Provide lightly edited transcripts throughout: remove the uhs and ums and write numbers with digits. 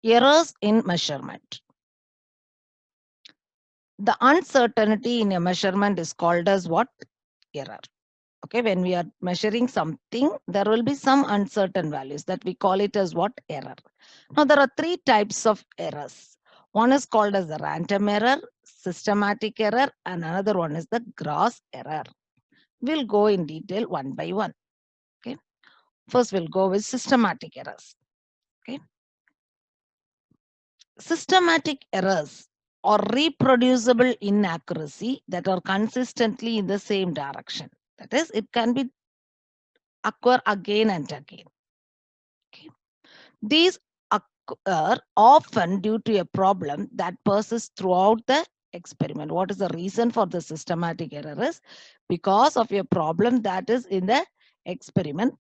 Errors in measurement. The uncertainty in a measurement is called as what? Error. Okay, when we are measuring something, there will be some uncertain values that we call it as what? Error. Now, there are three types of errors. One is called as the random error, systematic error, and another one is the gross error. We'll go in detail one by one. Okay. First, we'll go with systematic errors. Okay. Systematic errors or reproducible inaccuracy that are consistently in the same direction. That is, it can be occur again and again. Okay. These occur often due to a problem that persists throughout the experiment. What is the reason for the systematic error is because of a problem that is in the experiment.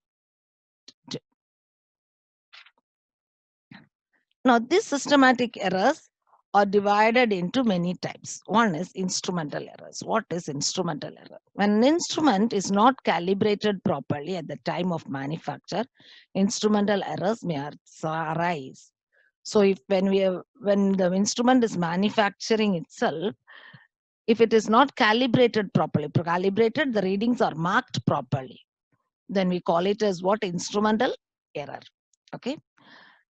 Now, these systematic errors are divided into many types. One is instrumental errors. What is instrumental error? When an instrument is not calibrated properly at the time of manufacture, instrumental errors may arise. So, if when the instrument is manufacturing itself, if it is not calibrated properly, the readings are marked properly, then we call it as what? Instrumental error. Okay.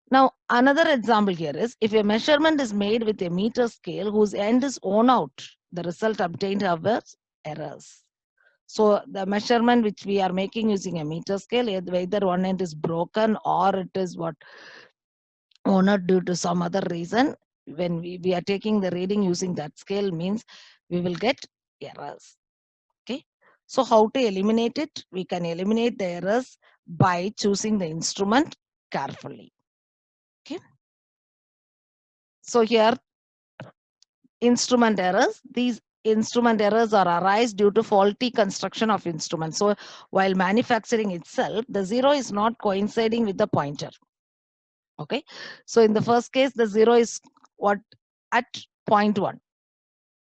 Now, another example here is if a measurement is made with a meter scale whose end is worn out, the result obtained has errors. So, the measurement which we are making using a meter scale, either one end is broken or it is what? Worn out due to some other reason. When we are taking the reading using that scale means we will get errors. Okay. So, how to eliminate it? We can eliminate the errors by choosing the instrument carefully. Okay. So, here instrument errors. These instrument errors are arise due to faulty construction of instruments. So while manufacturing itself, the zero is not coinciding with the pointer. Okay. So in the first case, the zero is what? At 0.1.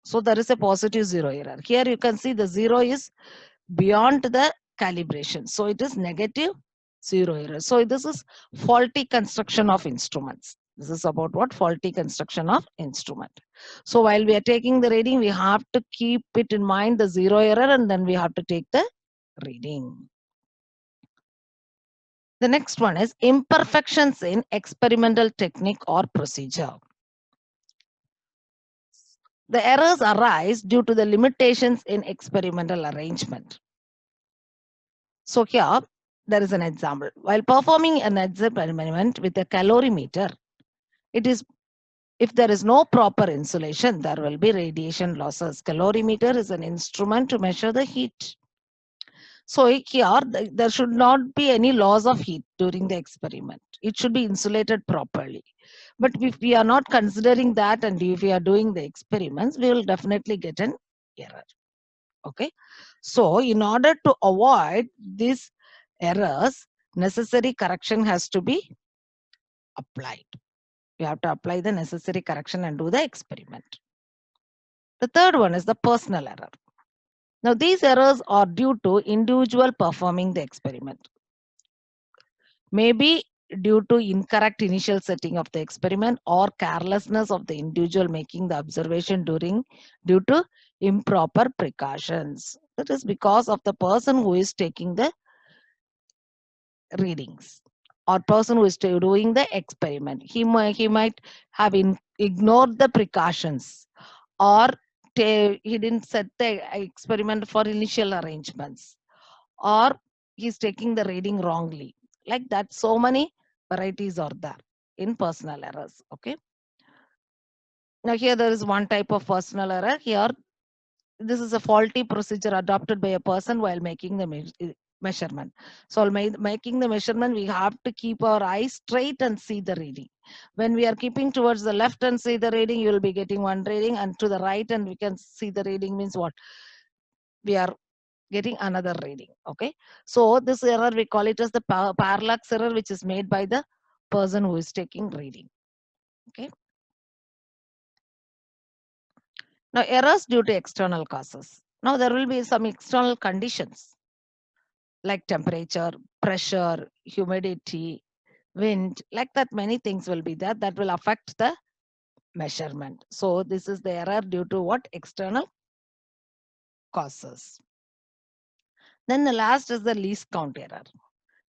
So there is a positive zero error. Here you can see the zero is beyond the calibration. So it is negative zero error. So this is faulty construction of instruments. This is about what? Faulty construction of instrument. So while we are taking the reading, we have to keep it in mind the zero error and then we have to take the reading. The next one is imperfections in experimental technique or procedure. The errors arise due to the limitations in experimental arrangement. So here there is an example. While performing an experiment with a calorimeter, it is if there is no proper insulation, there will be radiation losses. Calorimeter is an instrument to measure the heat. So here there should not be any loss of heat during the experiment. It should be insulated properly. But if we are not considering that and if we are doing the experiments, we will definitely get an error. Okay. So in order to avoid these errors, necessary correction has to be applied. We have to apply the necessary correction and do the experiment. The third one is the personal error. Now, these errors are due to individual performing the experiment. Maybe due to incorrect initial setting of the experiment or carelessness of the individual making the observation due to improper precautions. That is because of the person who is taking the readings or person who is doing the experiment. He might have ignored the precautions or he didn't set the experiment for initial arrangements or he's taking the reading wrongly. Like that, so many varieties are there in personal errors. Okay. Now here there is one type of personal error. Here this is a faulty procedure adopted by a person while making the measurement. So while making the measurement, we have to keep our eyes straight and see the reading. When we are keeping towards the left and see the reading, you will be getting one reading, and to the right and we can see the reading means what? We are getting another reading. Okay. So this error, we call it as the parallax error, which is made by the person who is taking reading. Okay. Now errors due to external causes. Now there will be some external conditions like temperature, pressure, humidity, wind, like that many things will be there that will affect the measurement. So this is the error due to what? External causes. Then the last is the least count error.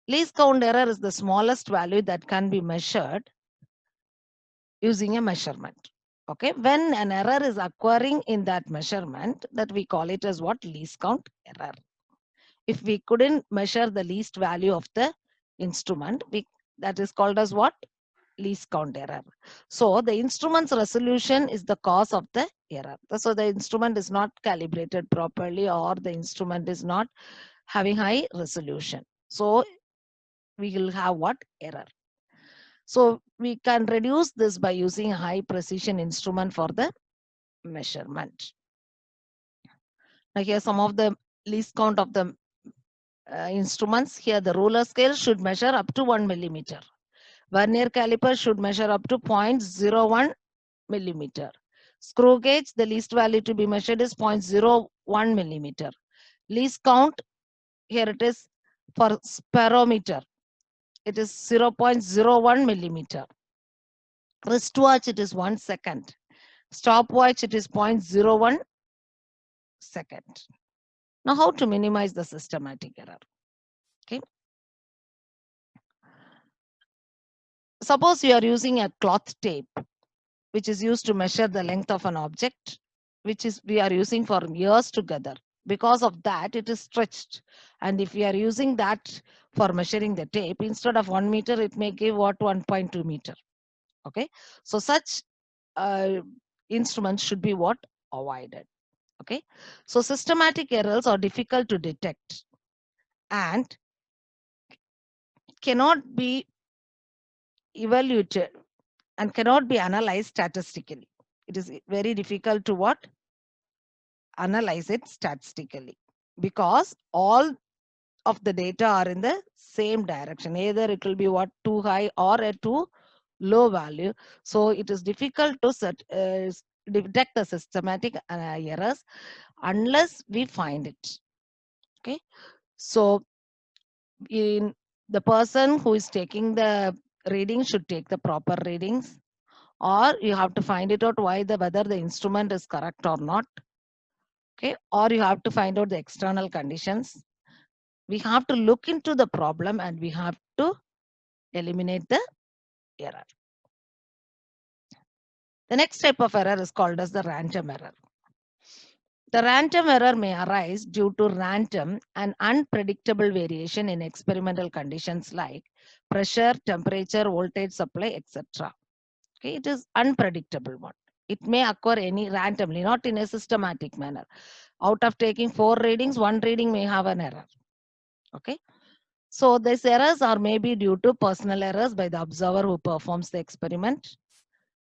Least count error is the smallest value that can be measured using a measurement. Okay, when an error is occurring in that measurement, that we call it as what? Least count error. If we couldn't measure the least value of the instrument, that is called as what? Least count error. So the instrument's resolution is the cause of the error. So the instrument is not calibrated properly, or the instrument is not having high resolution. So we will have what? Error. So we can reduce this by using a high precision instrument for the measurement. Now here some of the least count of the instruments. Here the ruler scale should measure up to 1 millimeter. Vernier caliper should measure up to 0.01 millimeter. Screw gauge, the least value to be measured is 0.01 millimeter. Least count, here it is for spirometer. It is 0.01 millimeter. Wristwatch, it is 1 second. Stopwatch, it is 0.01 second. Now, how to minimize the systematic error? Okay. Suppose you are using a cloth tape, which is used to measure the length of an object, which is we are using for years together. Because of that, it is stretched. And if we are using that for measuring the tape, instead of 1 meter, it may give what? 1.2 meter. Okay. So such instruments should be what? Avoided. Okay. So systematic errors are difficult to detect and cannot be evaluated and cannot be analyzed statistically. It is very difficult to what? Analyze it statistically, because all of the data are in the same direction. Either it will be what? Too high or a too low value. So it is difficult to detect the systematic errors unless we find it. Okay. So in the person who is taking the reading should take the proper readings, or you have to find it out whether the instrument is correct or not. Okay, or you have to find out the external conditions. We have to look into the problem and we have to eliminate the error. The next type of error is called as the random error. The random error may arise due to random and unpredictable variation in experimental conditions like pressure, temperature, voltage supply, etc. Okay, it is unpredictable one. It may occur any randomly, not in a systematic manner. Out of taking 4 readings, 1 reading may have an error. Okay. So these errors are maybe due to personal errors by the observer who performs the experiment.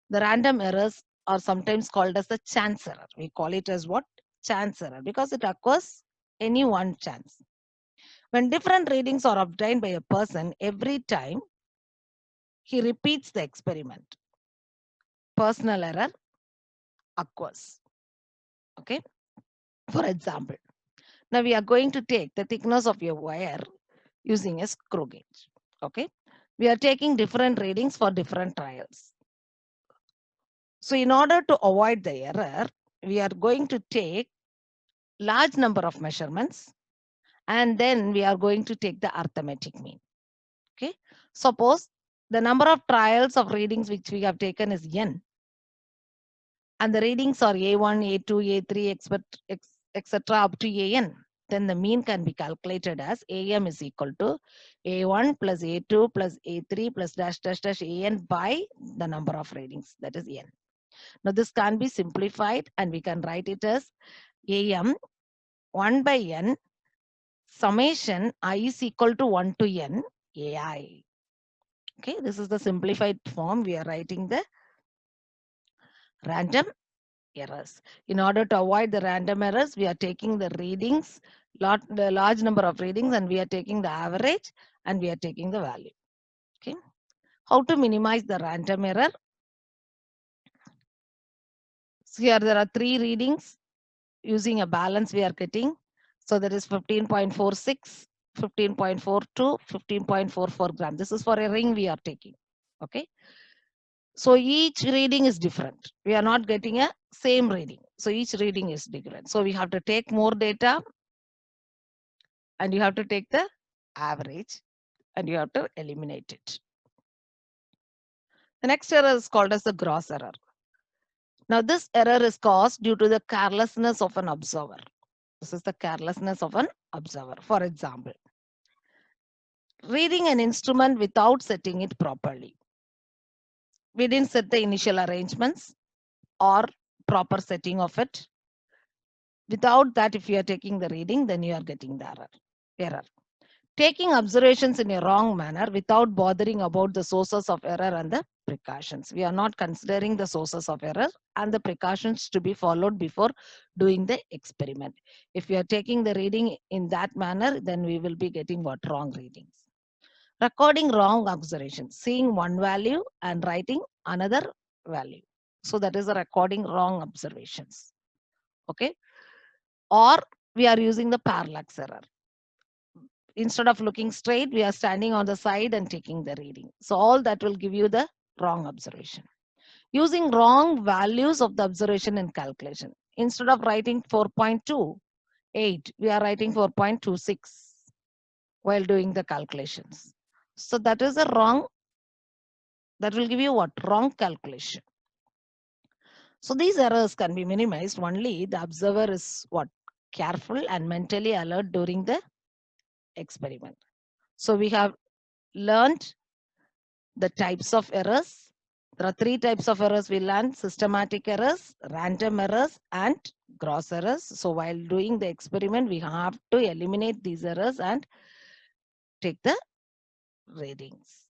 The random errors are sometimes called as the chance error. We call it as what? Chance error, because it occurs any one chance. When different readings are obtained by a person every time he repeats the experiment, personal error occurs. Okay. For example, now we are going to take the thickness of your wire using a screw gauge. Okay. We are taking different readings for different trials. So in order to avoid the error, we are going to take large number of measurements and then we are going to take the arithmetic mean. Okay. Suppose the number of trials of readings which we have taken is n, and the readings are A1, A2, A3, etc. up to AN. Then the mean can be calculated as AM is equal to A1 plus A2 plus A3 plus dash dash dash AN by the number of readings, that is N. Now this can be simplified and we can write it as AM 1 by N summation I is equal to 1 to N AI. Okay, this is the simplified form. We are writing the random errors. In order to avoid the random errors, we are taking the readings, the large number of readings, and we are taking the average and we are taking the value. Okay. How to minimize the random error? So here there are 3 readings. Using a balance we are getting. So that is 15.46, 15.4 to 15.44 gram. This is for a ring we are taking. Okay. So each reading is different. We are not getting a same reading. So each reading is different. So we have to take more data and you have to take the average and you have to eliminate it. The next error is called as the gross error. Now this error is caused due to the carelessness of an observer. This is the carelessness of an observer. For example, reading an instrument without setting it properly. We didn't set the initial arrangements or proper setting of it. Without that, if you are taking the reading, then you are getting the error. Taking observations in a wrong manner without bothering about the sources of error and the precautions. We are not considering the sources of error and the precautions to be followed before doing the experiment. If we are taking the reading in that manner, then we will be getting what? Wrong readings. Recording wrong observations, seeing one value and writing another value. So that is a recording wrong observations. Okay. Or we are using the parallax error. Instead of looking straight, we are standing on the side and taking the reading. So all that will give you the wrong observation. Using wrong values of the observation in calculation. Instead of writing 4.28, we are writing 4.26 while doing the calculations. So that is a wrong, that will give you what? Wrong calculation. So these errors can be minimized only the observer is what? Careful and mentally alert during the experiment. So we have learned the types of errors. There are three types of errors we learned: systematic errors, random errors, and gross errors. So while doing the experiment, we have to eliminate these errors and take the readings.